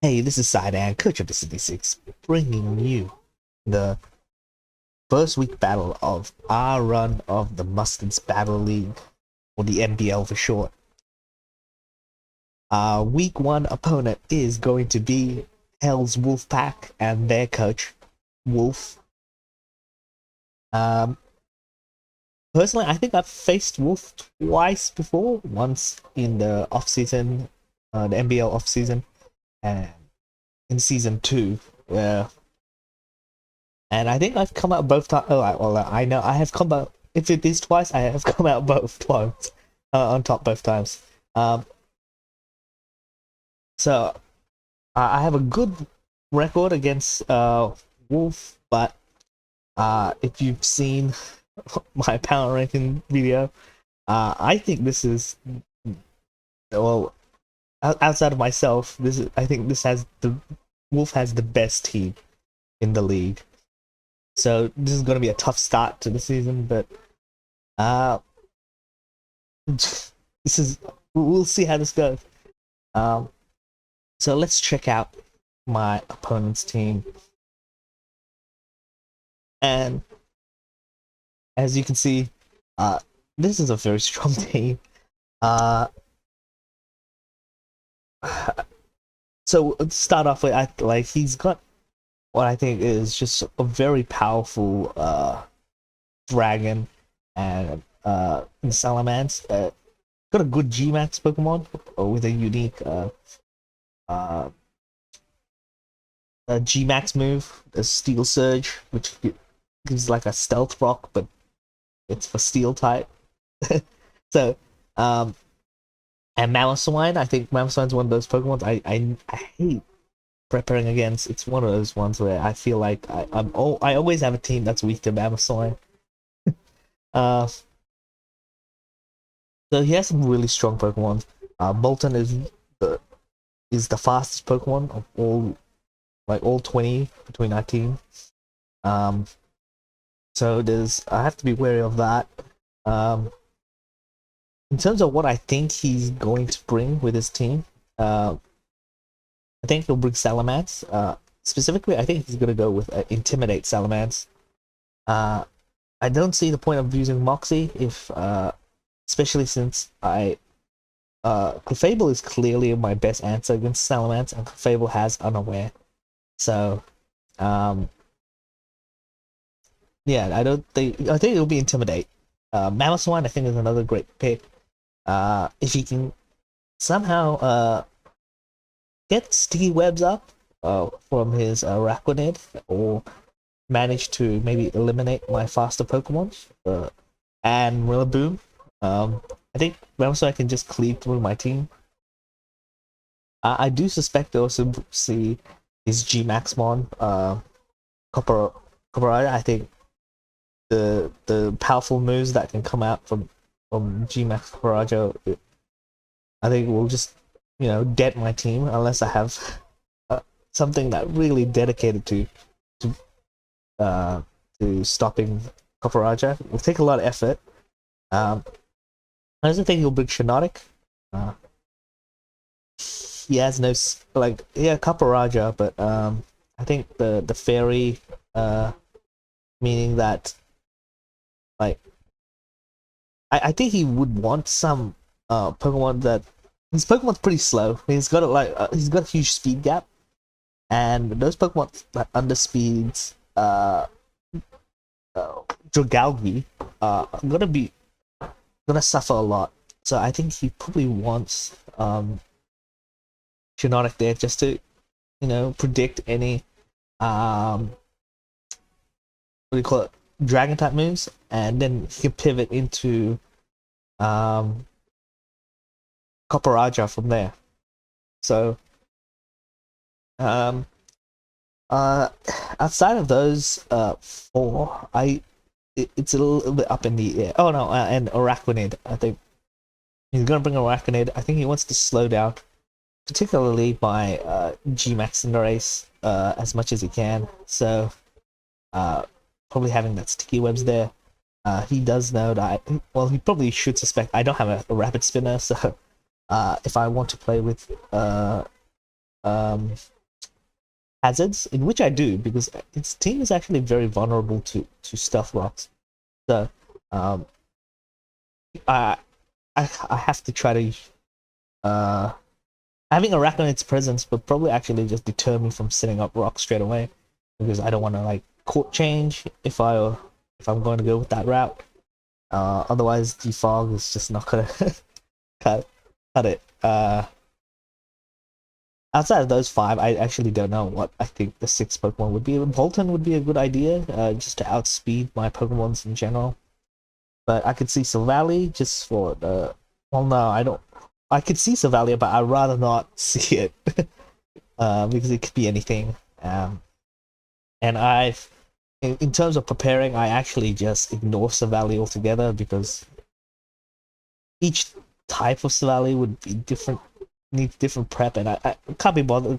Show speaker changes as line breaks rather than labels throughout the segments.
Hey, this is Sidan, coach of the City 6, bringing you the first week battle of our run of the Mustards Battle League, or the MBL for short. Our week 1 opponent is going to be Hell's Wolfpack and their coach, Wolf. Personally, I think I've faced Wolf twice before, once in the off-season, the MBL off-season, and in season 2, where and I think I've come out both times. Well, I know I have come out. If it is twice, I have come out both times, on top both times. So I have a good record against Wolf, but if you've seen my power ranking video, I think this is, well, outside of myself, I think this has the Wolf has the best team in the league. So this is going to be a tough start to the season, but we'll see how this goes. So let's check out my opponent's team, and as you can see, this is a very strong team. So let's start off with, he's got what I think is just a very powerful dragon and Salamence. Got a good G-Max Pokemon with a unique G-Max move, the Steel Surge, which gives like a Stealth Rock, but it's for Steel type. So, and Mamoswine, I think Mamoswine's one of those Pokemon I hate preparing against. It's one of those ones where I feel like I always have a team that's weak to Mamoswine. So he has some really strong Pokemon. Bolton is the fastest Pokemon of all 20 between our team. So I have to be wary of that. In terms of what I think he's going to bring with his team, I think he'll bring Salamence. Specifically, I think he's going to go with Intimidate Salamence. I don't see the point of using Moxie especially since Clefable is clearly my best answer against Salamence, and Clefable has Unaware. So, yeah, I think it'll be Intimidate. Mamoswine, I think, is another great pick. If he can somehow get Sticky Webs up from his Araquanid, or manage to maybe eliminate my faster Pokemon and Rillaboom, I think Mamoswine can just cleave through my team. I do suspect to also see his G-Maxmon, Copperajah. I think the powerful moves that can come out from G-Max Copperajah, I think will just, dent my team unless I have something that really dedicated to stopping Copperajah. It will take a lot of effort. I don't think he'll bring Shiinotic. He has no Copperajah, but I think the fairy, meaning that, I think he would want some Pokemon that his Pokemon's pretty slow. He's got he's got a huge speed gap, and those Pokemon that underspeeds Dragalge are gonna suffer a lot. So I think he probably wants Shiinotic there just to predict any what do you call it, dragon type moves, and then he can pivot into Copperajah from there. So outside of those four, it's a little bit up in the air. Oh no, and Araquanid. I think he's gonna bring Araquanid. I think he wants to slow down, particularly my G-Max in the race, as much as he can. So probably having that Sticky Webs there. He does know that. He probably should suspect I don't have a Rapid Spinner, so if I want to play with hazards, in which I do, because its team is actually very vulnerable to stealth rocks. So I I have to try to having a rack on its presence would probably actually just deter me from setting up rocks straight away, because I don't want to like court change if I'm going to go with that route. Otherwise, defog is just not gonna cut it. Outside of those 5, I actually don't know what I think the 6th Pokemon would be. Bolton would be a good idea, just to outspeed my Pokemons in general. But I could see Silvally just for the... Well, no, I don't... I could see Silvally, but I'd rather not see it. Because it could be anything. And I've... In terms of preparing, I actually just ignore Silvally altogether, because each type of Silvally would be different, needs different prep, and I can't be bothered.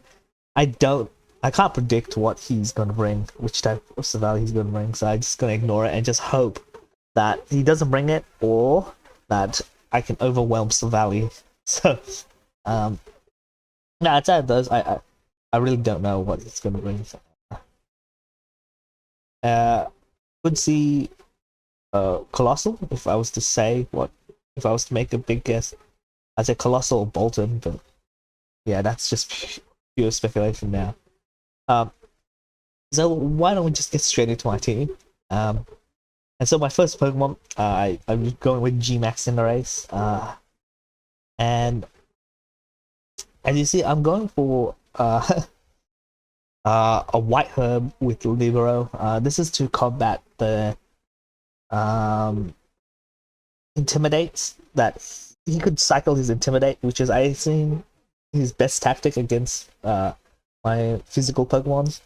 I can't predict what he's gonna bring, which type of Silvally he's gonna bring, so I'm just gonna ignore it and just hope that he doesn't bring it, or that I can overwhelm Silvally. So, now outside of those, I really don't know what he's gonna bring. Could see Colossal, if I was to say if I was to make a big guess. I'd say Colossal or Bolton, but yeah, that's just pure speculation now. So why don't we just get straight into my team? And so my first Pokemon, I'm going with G-Max in the race. And as you see, I'm going for a White Herb with Libero. This is to combat the Intimidates, that he could cycle his Intimidate, which is, I think, his best tactic against my physical Pokemons.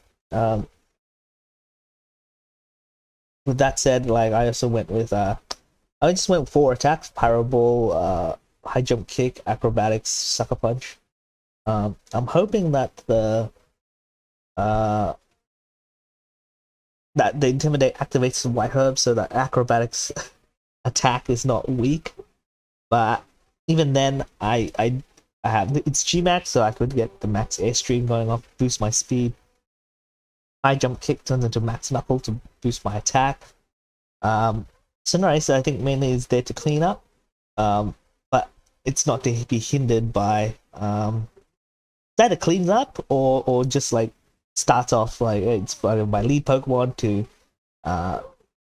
With that said, like, I also went with I just went 4 attacks: Pyro Ball, High Jump Kick, Acrobatics, Sucker Punch. I'm hoping that the Intimidate activates the White Herb, so that Acrobatics attack is not weak. But even then, I have it's G-Max, so I could get the max airstream going off, boost my speed. High Jump Kick turns into Max Knuckle to boost my attack. Cinderace, I think, mainly is there to clean up, but it's not to be hindered by either cleans up or just like starts off like it's my lead Pokemon to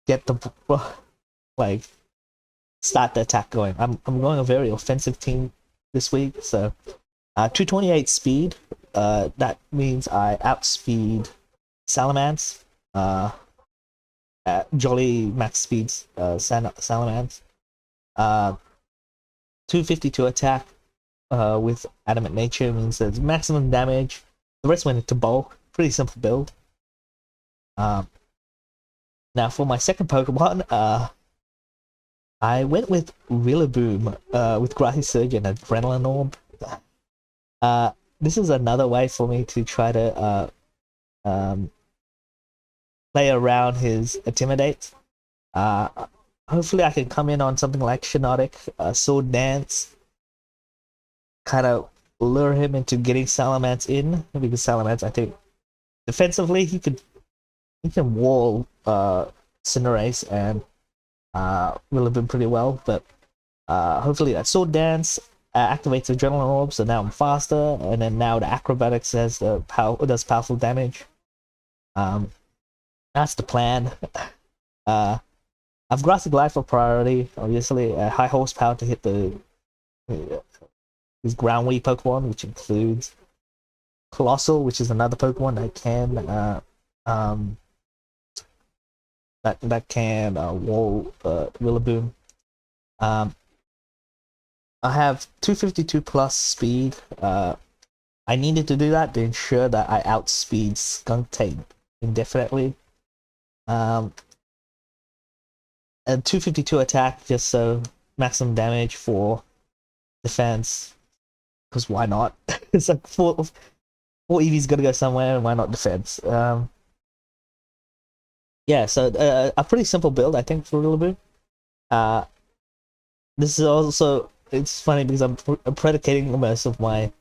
get the like start the attack going. I'm going a very offensive team this week, so 228 speed. That means I outspeed Salamence. Jolly max speeds Salamence. 252 attack with Adamant Nature means there's maximum damage. The rest went into bulk. Pretty simple build. Now for my second Pokemon, I went with Rillaboom with Grassy Surge and Adrenaline Orb. This is another way for me to try to play around his Intimidate. Hopefully I can come in on something like Shiinotic, Sword Dance, kind of lure him into getting Salamence in, because Salamence, I think, defensively he can wall Cinderace and Rillaboom pretty well, but hopefully that Sword Dance activates Adrenaline Orb, so now I'm faster, and then now the Acrobatics does powerful damage. That's the plan. I've Grassy Glide for priority, obviously. High horsepower to hit his ground weed Pokemon, which includes Colossal, which is another Pokemon that can wall Rillaboom. I have 252 plus speed. I needed to do that to ensure that I outspeed Skuntank indefinitely. And 252 attack, just so maximum damage for defense, because why not? It's like four EV's gotta go somewhere, and why not defense? Yeah, so a pretty simple build, I think, for Rillaboom. This is also, it's funny because I'm predicating most of my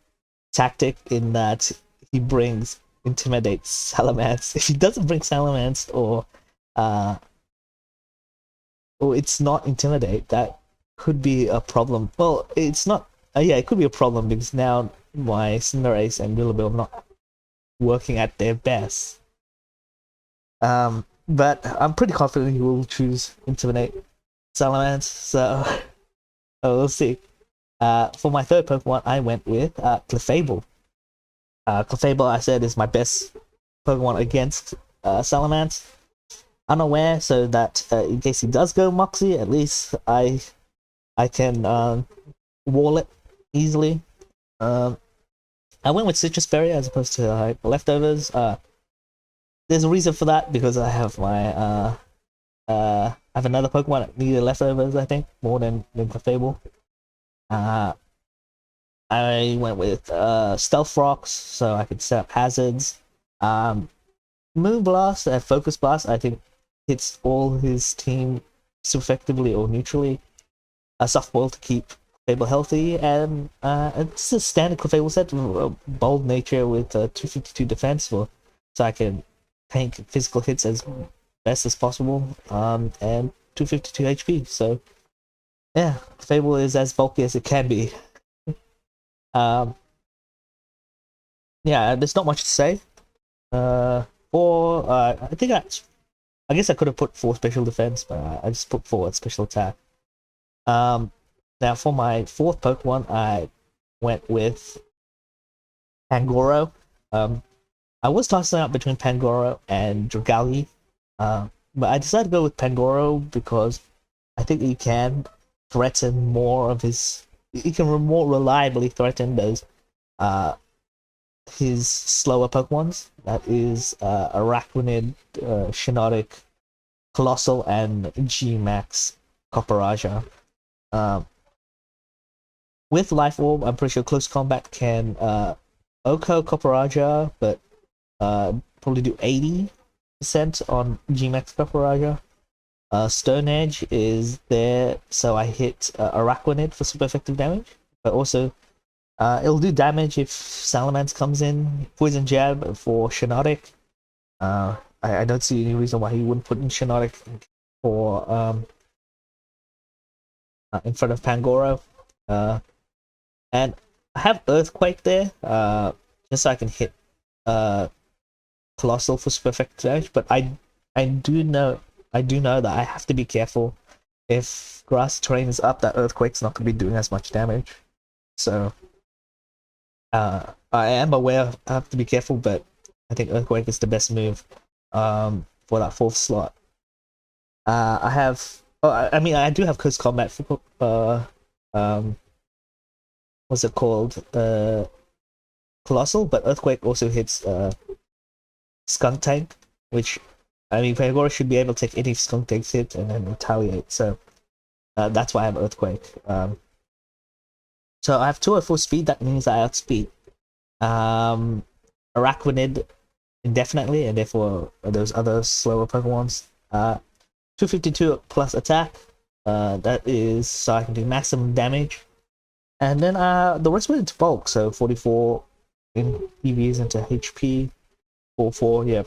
tactic in that he brings Intimidate Salamence. If he doesn't bring Salamence or it's not Intimidate, that could be a problem. Well, it's not. Yeah, it could be a problem because now my Cinderace and Rillaboom are not working at their best. But I'm pretty confident he will choose Intimidate Salamence, so we'll see. For my third Pokemon, I went with Clefable. Clefable, I said, is my best Pokemon against Salamence. Unaware, so that in case he does go Moxie, at least I can wall it easily. I went with Citrus Berry as opposed to Leftovers. There's a reason for that, because I have my I have another Pokemon that needed Leftovers, I think, more than Clefable. I went with Stealth Rocks, so I could set up hazards. Moonblast and Focus Blast, I think, hits all his team so effectively or neutrally. A Softball to keep Clefable healthy, and it's a standard Clefable set, Bold Nature with 252 defense, so I can tank physical hits as best as possible, and 252 HP. So yeah, Clefable is as bulky as it can be. Yeah, there's not much to say. I think I guess I could have put 4 special defense, but I just put 4 special attack. Now for my fourth Pokemon, I went with Pangoro. I was tossing out between Pangoro and Dragali, but I decided to go with Pangoro because I think he can threaten more of his. He can more reliably threaten those his slower Pokemons. That is Araquanid, Shiinotic, Colossal, and G-Max Copperaja. With Life Orb, I'm pretty sure Close Combat can Oko Copperaja, but probably do 80% on G-Max Copperaja. Stone Edge is there, so I hit Araquanid for super effective damage, but also it'll do damage if Salamence comes in. Poison Jab for Shiinotic. I don't see any reason why he wouldn't put in Shiinotic for in front of Pangoro. And I have Earthquake there, just so I can hit Colossal for super effective damage, but I do know that I have to be careful. If grass terrain is up, that Earthquake's not going to be doing as much damage. So I am aware I have to be careful, but I think Earthquake is the best move for that fourth slot. I have, I do have Close Combat for what's it called? Colossal, but Earthquake also hits Skunk Tank, which Pangoro should be able to take any Skunk Tank's hit and then retaliate. So that's why I have Earthquake. So I have 204 speed. That means I outspeed Araquanid indefinitely, and therefore those other slower Pokemons. 252 plus attack. That is so I can do maximum damage. And then the rest went into bulk, so 44 in EVs into HP, 44, yeah,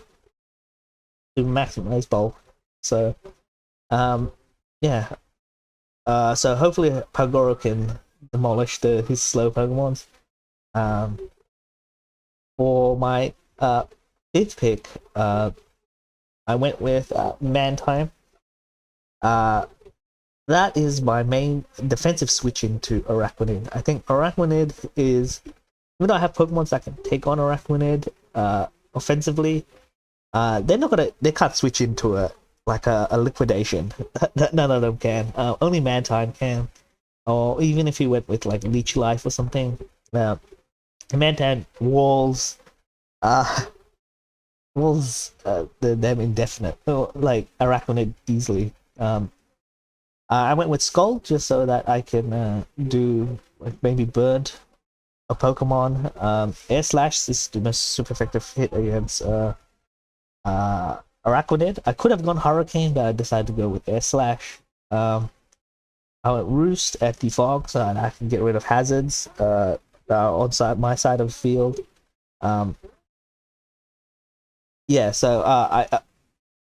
to maximize bulk. So, yeah. So hopefully Pangoro can demolish his slow Pokemons. For my fifth pick, I went with Mantime. That is my main defensive switch into Araquanid. I think Araquanid is, even though I have Pokemons that can take on Araquanid offensively, they can't switch into a liquidation. None of them can. Only Mantime can. Or even if he went with like Leech Life or something, Mantime walls them indefinite. Like Araquanid easily. I went with Skull just so that I can do like maybe burn a Pokemon. Air Slash is the most super effective hit against Araquanid. I could have gone Hurricane, but I decided to go with Air Slash. I went Roost at Defog so that I can get rid of hazards. on my side of the field. Yeah, so I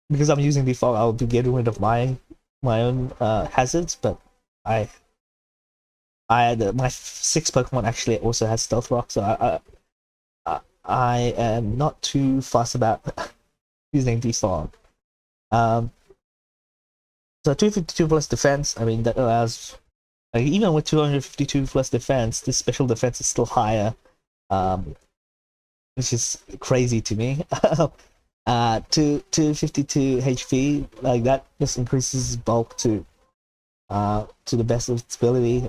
because I'm using default, I'll be getting rid of my own hazards, but I my 6 Pokemon actually also has Stealth Rock, so I am not too fussed about using default. So 252 plus defense, I mean, that allows, like, even with 252 plus defense, this special defense is still higher, which is crazy to me. To 252 HP, like, that just increases bulk to the best of its ability.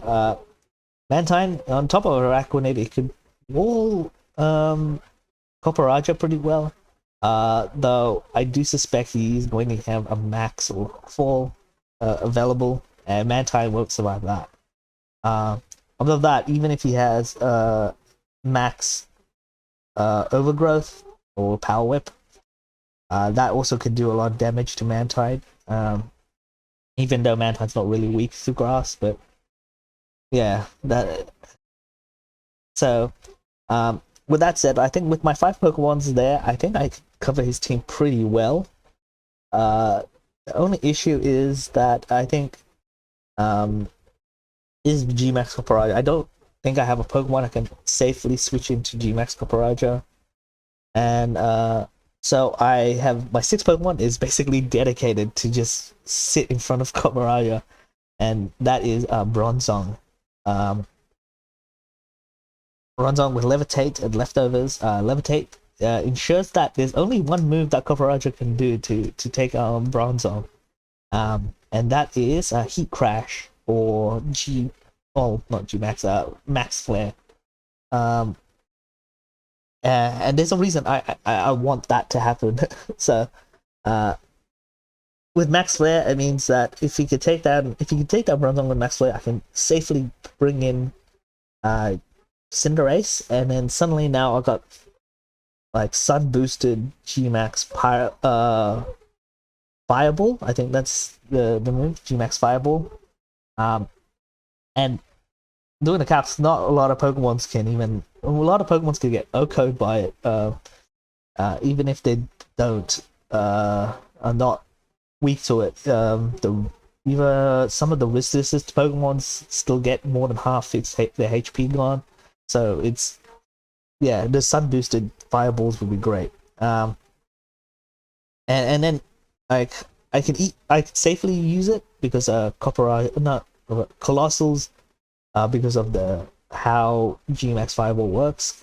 Mantine, on top of Araquanid, it could wall Copperajah pretty well. Though I do suspect he's going to have a max or fall available, and Mantine won't survive that. Other than that, even if he has max overgrowth or power whip, that also could do a lot of damage to Mantine. Even though Mantine's not really weak to grass, but yeah, that. So, with that said, I think with my 5 Pokemons there, I think I cover his team pretty well. The only issue is that I think is G-Max Copperajah. I don't think I have a Pokemon I can safely switch into G-Max Copperajah. And so I have my 6 Pokemon is basically dedicated to just sit in front of Copperajah, and that is Bronzong. Bronzong with Levitate and Leftovers. Levitate ensures that there's only one move that Copperajah can do to take on Bronzong, and that is Heat Crash or not G Max, Max Flare. And there's a reason I want that to happen. So, with Max Flare, it means that if he can take down Bronzong with Max Flare, I can safely bring in Cinderace, and then suddenly now I've got like sun boosted G-Max Fireball. I think that's the move, G-Max Fireball. And doing the caps, not a lot of Pokemons can get O-code by it. Even if they are not weak to it. Even some of the resist Pokemons still get more than half their HP gone. So it's, yeah, the sun boosted fireballs would be great. And then like I can safely use it because Colossals, because of how G-Max Fireball works.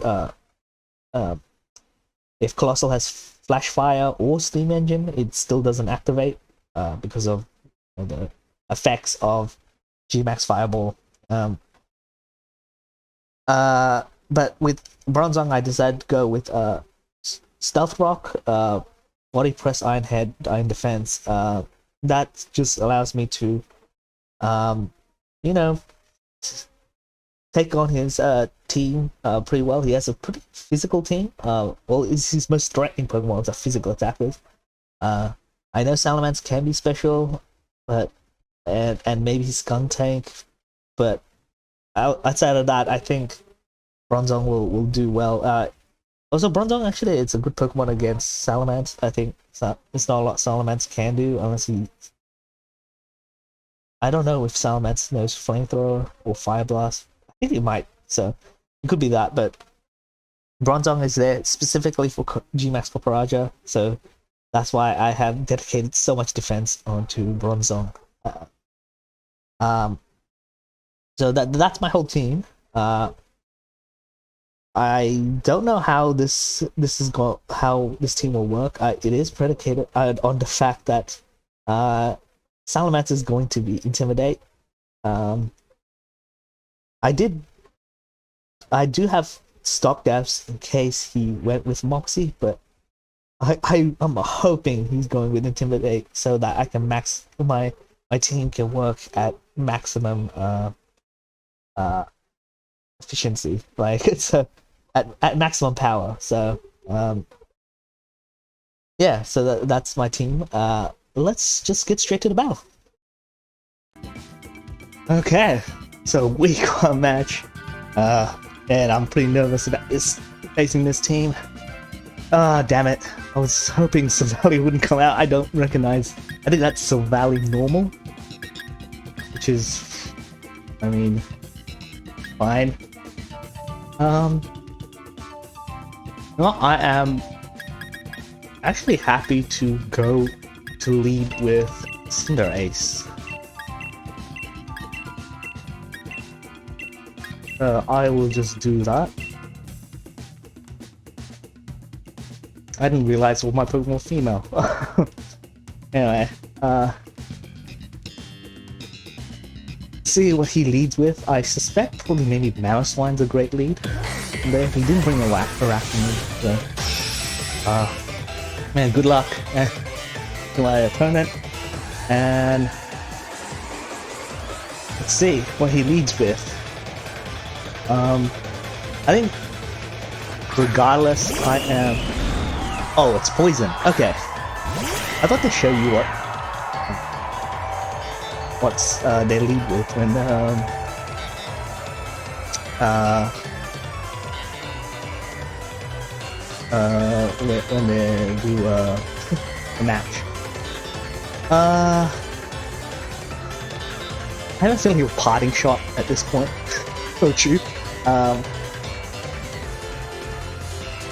If Colossal has Flash Fire or Steam Engine, it still doesn't activate because of the effects of G-Max Fireball. But with Bronzong, I decided to go with Stealth Rock, Body Press, Iron Head, Iron Defense. That just allows me to, take on his team pretty well. He has a pretty physical team. His most threatening Pokemon are physical attackers. I know Salamence can be special, but and maybe he's Skuntank, but outside of that, I think Bronzong will do well. Also, Bronzong actually, it's a good Pokemon against Salamence. I think it's not a lot Salamence can do unless he. I don't know if Salamence knows Flamethrower or Fire Blast. I think he might, so it could be that. But Bronzong is there specifically for G-Max Copperajah, so that's why I have dedicated so much defense onto Bronzong. So that's my whole team. I don't know how this team will work. It is predicated on the fact that Salamence is going to be Intimidate. I do have stopgaps in case he went with Moxie, but I'm hoping he's going with Intimidate so that I can my team can work at maximum efficiency, like it's at maximum power. So yeah, so that's my team. Let's just get straight to the battle. Okay, so week 1 match. And I'm pretty nervous about this, facing this team. Ah, damn it. I was hoping Silvally wouldn't come out. I don't recognize. I think that's Silvally normal. Which is, I mean, fine. Well, I am actually happy to go to lead with Cinder Ace. I will just do that. I didn't realize all my Pokemon were female. Anyway, see what he leads with. I suspect probably maybe Mamoswine's a great lead. And there, he didn't bring a Arachne, so man, good luck to my opponent. And let's see what he leads with. I think regardless, I am. Oh, it's poison. Okay, I'd like to show you what's they lead with when when they do a match. I have a feeling he'll parting shot at this point. So true.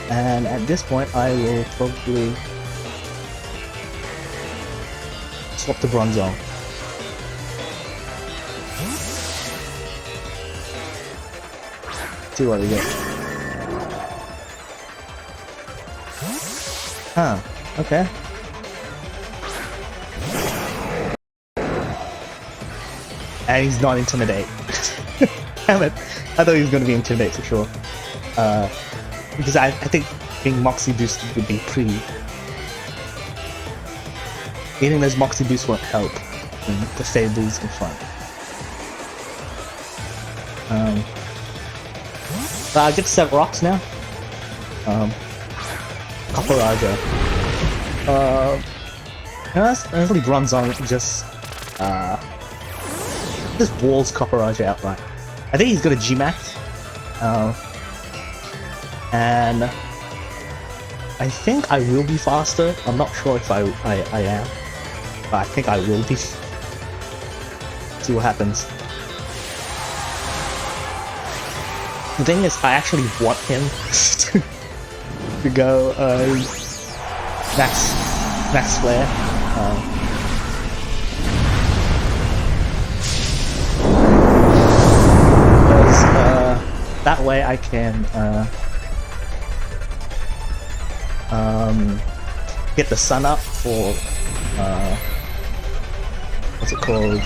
And at this point, I will probably swap to Bronzong. See what we get. Huh, okay. And he's not Intimidate. Damn it. I thought he was going to be Intimidate for sure. Because I think being Moxie boosted would be pretty... Getting those Moxie boosts won't help when the Fable's in front. But I get to set rocks now. Caparaja. Honestly, Bronzong just walls Caparaja outright. I think he's got a G-Max. And I think I will be faster. I'm not sure if I am. But I think I will be. See what happens. The thing is, I actually want him to go max flare. Because that way I can get the sun up for what's it called?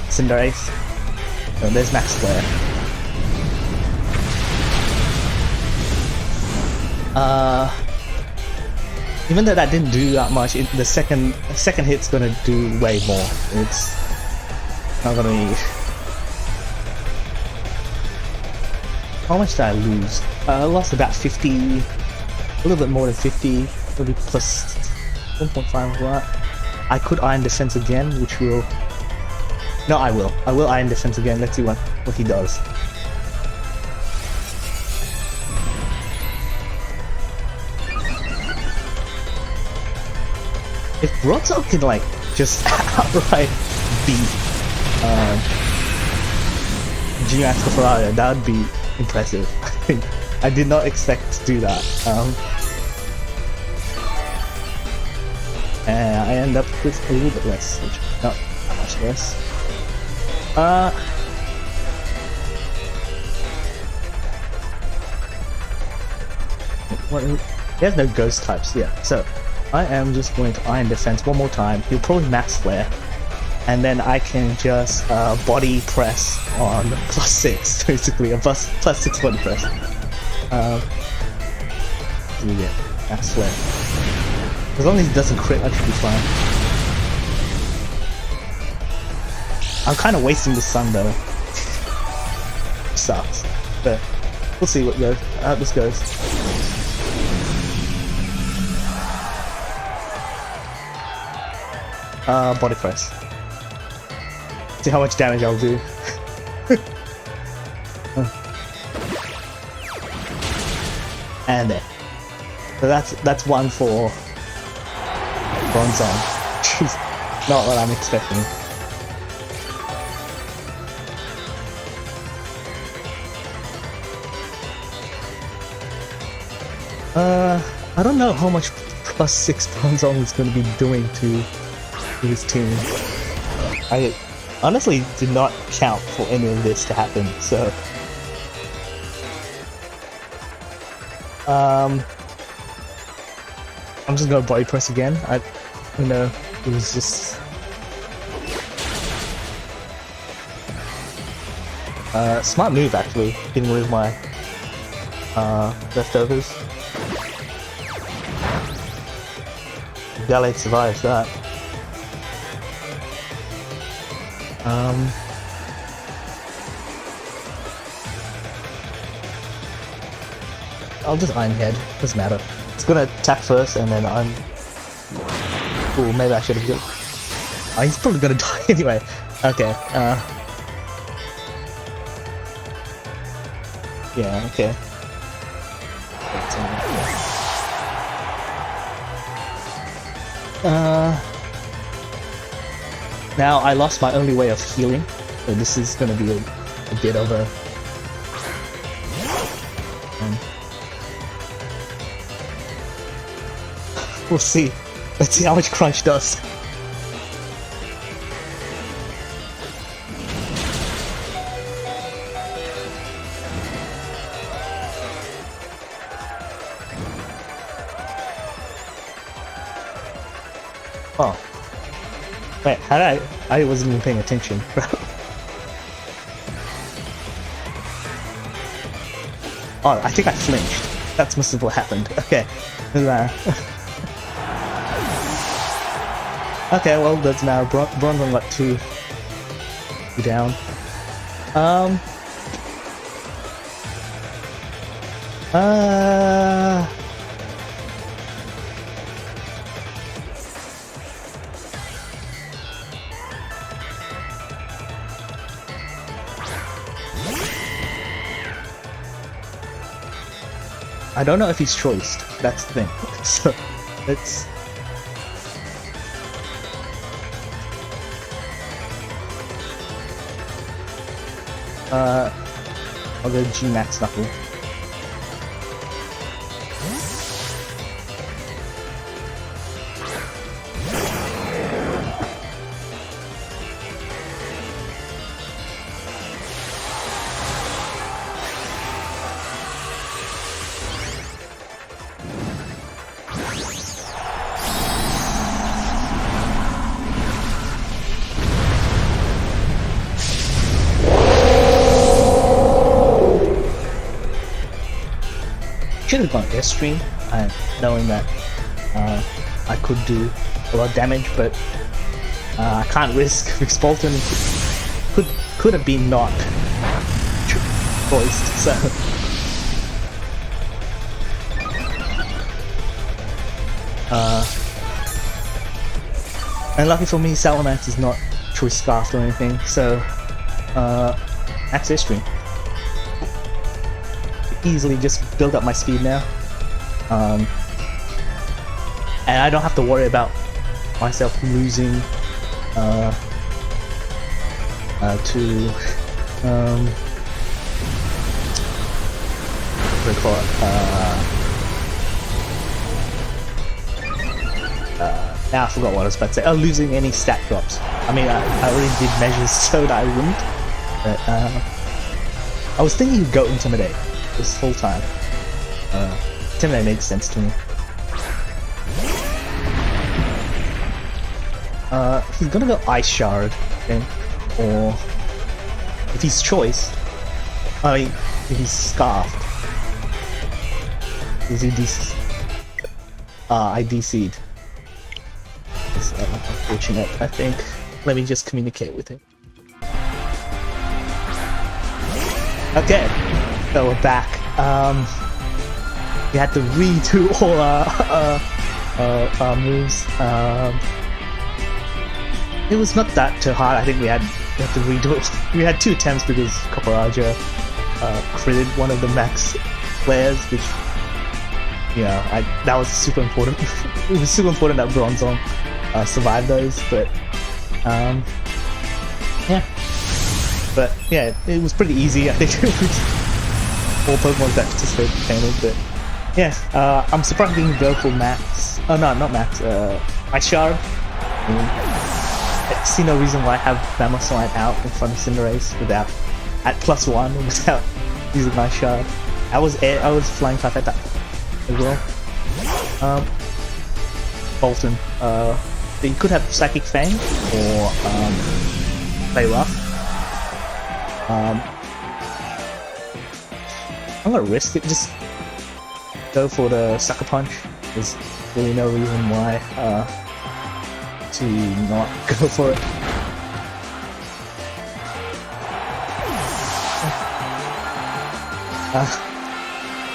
Cinderace. There's max flare. Even though that didn't do that much, the second hit's gonna do way more. It's not gonna be. How much did I lose? I lost about 50, a little bit more than 50, maybe plus 1.5 of that. I could Iron Defense again, which will... No, I will. I will Iron Defense again. Let's see what he does. If Bronzong can, like, just outright beat G-Max Ferrari, that would be impressive. I did not expect to do that. And I end up with a little bit less, which not that much less. He has no ghost types, yeah. So I am just going to Iron Defense one more time. He'll probably max flare. And then I can just body press on +6, basically, a +6 body press. Do we get max flare? As long as he doesn't crit, I should be fine. I'm kind of wasting the sun though. Sucks. But we'll see what goes. How this goes. Body press. See how much damage I'll do. And there. So that's one for Bronzong. Jeez, not what I'm expecting. I don't know how much +6 Bronzong is going to be doing to his team. I honestly did not count for any of this to happen, so... I'm just gonna body press again. You know, it was just... smart move actually, getting rid of my leftovers. Gallade survives that. I'll just Iron Head, doesn't matter. It's gonna attack first and then I'm... Ooh, maybe I should have killed... Oh, he's probably gonna die anyway. Okay, yeah, okay. Now I lost my only way of healing, so this is gonna be a bit of a... we'll see. Let's see how much Crunch does. Oh. Wait, how did I wasn't even paying attention. Oh, I think I flinched. That's must have what happened. Okay. Okay, well, that's now Bronzong got 2 down. I don't know if he's choiced. That's the thing. So let's... I'll go G-Max Knuckle. Should have gone S3, knowing that I could do a lot of damage, but I can't risk Bolton. Could have been not voiced, so. And lucky for me, Salamence is not choice scarfed or anything, so that's S3. Easily just build up my speed now, and I don't have to worry about myself losing to what do you call it? Now I forgot what I was about to say. Oh, losing any stat drops. I mean, I already did measures so that I wouldn't, but I was thinking go Intimidate this whole time. Intimidate made sense to me. He's gonna go Ice Shard, I think, or if he's choice, I mean, if he's Scarfed, is he DC? I DC'd. It's unfortunate, I think. Let me just communicate with him. Okay. So we're back. We had to redo all our moves. It was not that too hard. I think we had to redo it. We had 2 attempts because Copperaja critted one of the max players, which, you know, that was super important. It was super important that Bronzong survived those, but yeah. But yeah, it was pretty easy. I think all Pokemon that participated painted, but yeah, I'm surprised he didn't go for Max. Oh no, not Max. Ice Shard. I see no reason why I have Mamoswine out in front of Cinderace without at +1 without using Ice Shard. I was flying type at that as well. Bolton. You could have Psychic Fang or Play Rough. I'm gonna risk it. Just go for the Sucker Punch. There's really no reason why to not go for it.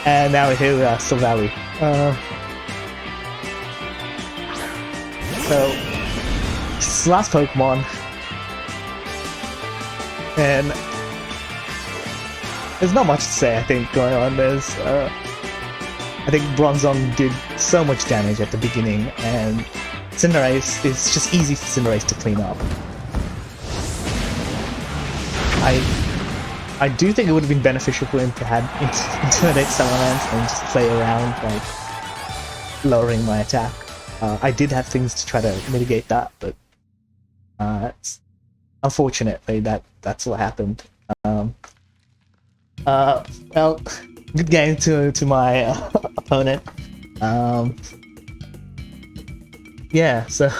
And now we're here with Silvally. So, this is the last Pokemon, and there's not much to say, I think, going on. I think Bronzong did so much damage at the beginning, and Cinderace, it's just easy for Cinderace to clean up. I do think it would have been beneficial for him to have Intimidate Salamence and just play around, like, lowering my attack. I did have things to try to mitigate that, but it's unfortunately that's what happened. Well, good game to my opponent. Yeah, so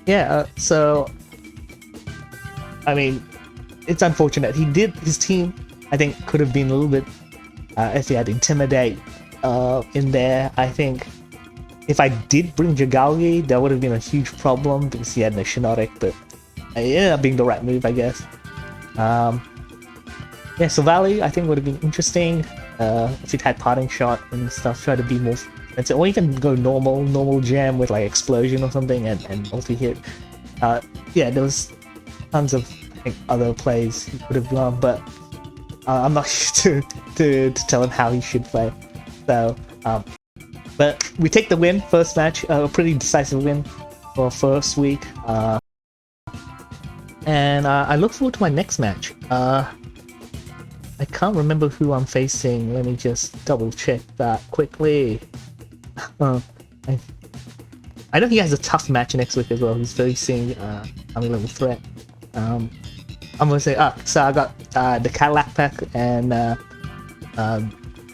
yeah, so I mean, it's unfortunate. His team, I think, could have been a little bit if he had Intimidate in there. I think if I did bring Jagalgi, that would have been a huge problem because he had no Shiinotic, but it ended up being the right move, I guess. Yeah, Silvally, I think, would have been interesting if it had Parting Shot and stuff, try to be more defensive, or even go normal jam with like Explosion or something and multi-hit. Yeah, there was tons of, I think, other plays he could have gone, but I'm not sure to tell him how he should play. So, but we take the win, first match, a pretty decisive win for first week. And I look forward to my next match. I can't remember who I'm facing. Let me just double check that quickly. I know he has a tough match next week as well. He's facing Army Level Threat. I'm gonna say, so I got the Cadillac Pack, and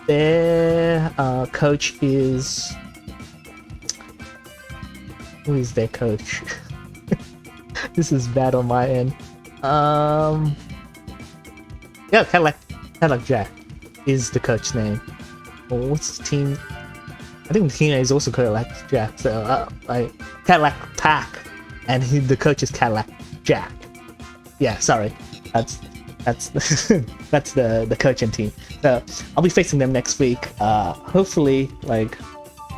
their coach is... Who is their coach? This is bad on my end. Yeah, Cadillac Jack is the coach name. Or what's the team? I think the team name is also Cadillac Jack. So Cadillac Pack, and the coach is Cadillac Jack. Yeah, sorry, that's that's the coaching team. So I'll be facing them next week. Hopefully, like,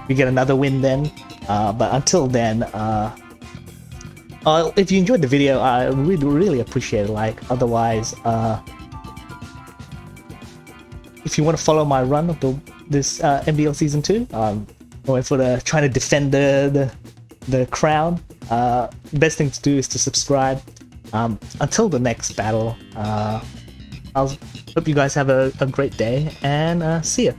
we get another win then. But until then, if you enjoyed the video, I would really appreciate a like. Otherwise, if you want to follow my run of this MBL Season 2, going for trying to defend the crown, best thing to do is to subscribe. Until the next battle, I'll hope you guys have a great day, and see ya.